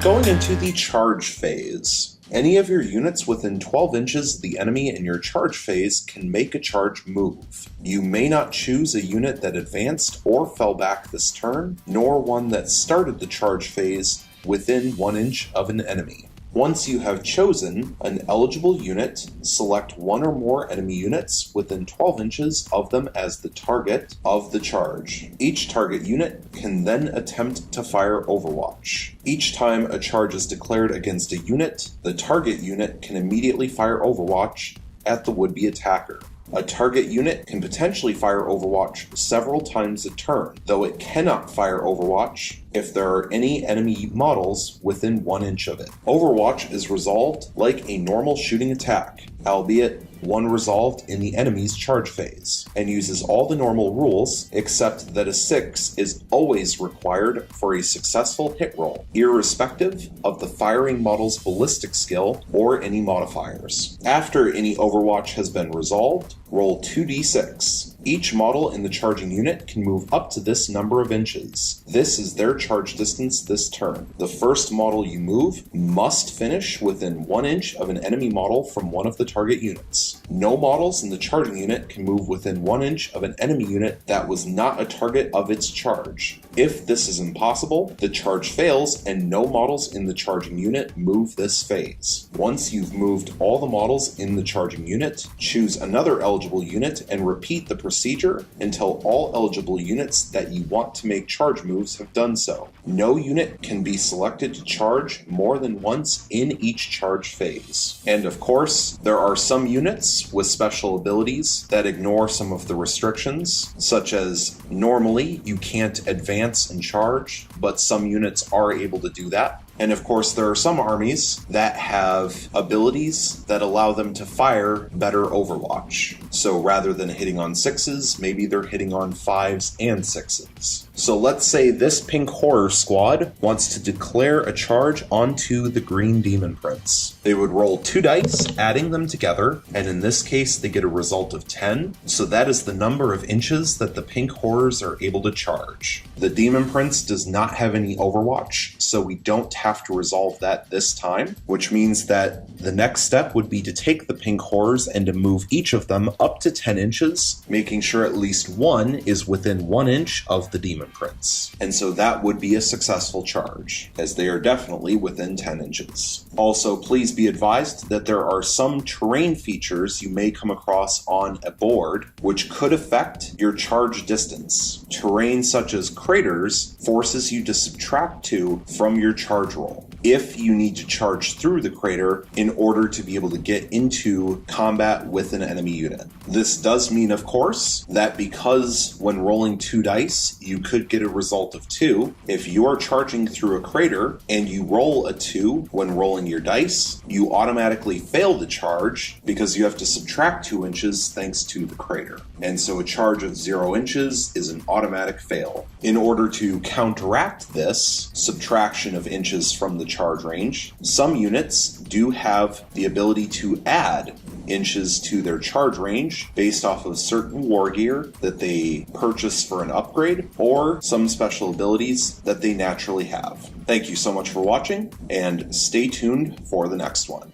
Going into the charge phase. Any of your units within 12 inches of the enemy in your charge phase can make a charge move. You may not choose a unit that advanced or fell back this turn, nor one that started the charge phase within 1 inch of an enemy. Once you have chosen an eligible unit, select one or more enemy units within 12 inches of them as the target of the charge. Each target unit can then attempt to fire Overwatch. Each time a charge is declared against a unit, the target unit can immediately fire Overwatch at the would-be attacker. A target unit can potentially fire Overwatch several times a turn, though it cannot fire Overwatch if there are any enemy models within 1 inch of it. Overwatch is resolved like a normal shooting attack, albeit one resolved in the enemy's charge phase, and uses all the normal rules except that a 6 is always required for a successful hit roll, irrespective of the firing model's ballistic skill or any modifiers. After any Overwatch has been resolved, roll 2d6. Each model in the charging unit can move up to this number of inches. This is their charge distance this turn. The first model you move must finish within 1 inch of an enemy model from one of the target units. No models in the charging unit can move within 1 inch of an enemy unit that was not a target of its charge. If this is impossible, the charge fails and no models in the charging unit move this phase. Once you've moved all the models in the charging unit, choose another eligible unit and repeat the procedure until all eligible units that you want to make charge moves have done so. No unit can be selected to charge more than once in each charge phase. And of course, there are some units with special abilities that ignore some of the restrictions, such as normally you can't advance and charge, but some units are able to do that. And of course, there are some armies that have abilities that allow them to fire better Overwatch. So rather than hitting on 6s, maybe they're hitting on 5s and 6s. So let's say this pink horror squad wants to declare a charge onto the green demon prince. They would roll 2 dice, adding them together, and in this case they get a result of 10. So that is the number of inches that the pink horrors are able to charge. The demon prince does not have any Overwatch, so we don't have to resolve that this time, which means that the next step would be to take the pink horrors and to move each of them up to 10 inches, making sure at least one is within 1 inch of the demon prince. And so that would be a successful charge, as they are definitely within 10 inches. Also, please be advised that there are some terrain features you may come across on a board which could affect your charge distance. Terrain such as craters forces you to subtract 2 from your charge roll if you need to charge through the crater in order to be able to get into combat with an enemy unit. This does mean, of course, that because when rolling 2 dice, you could get a result of 2. If you are charging through a crater and you roll a 2 when rolling your dice, you automatically fail the charge because you have to subtract 2 inches thanks to the crater. And so a charge of 0 inches is an automatic fail. In order to counteract this subtraction of inches from the charge range, some units do have the ability to add inches to their charge range based off of certain war gear that they purchase for an upgrade or some special abilities that they naturally have. Thank you so much for watching, and stay tuned for the next one.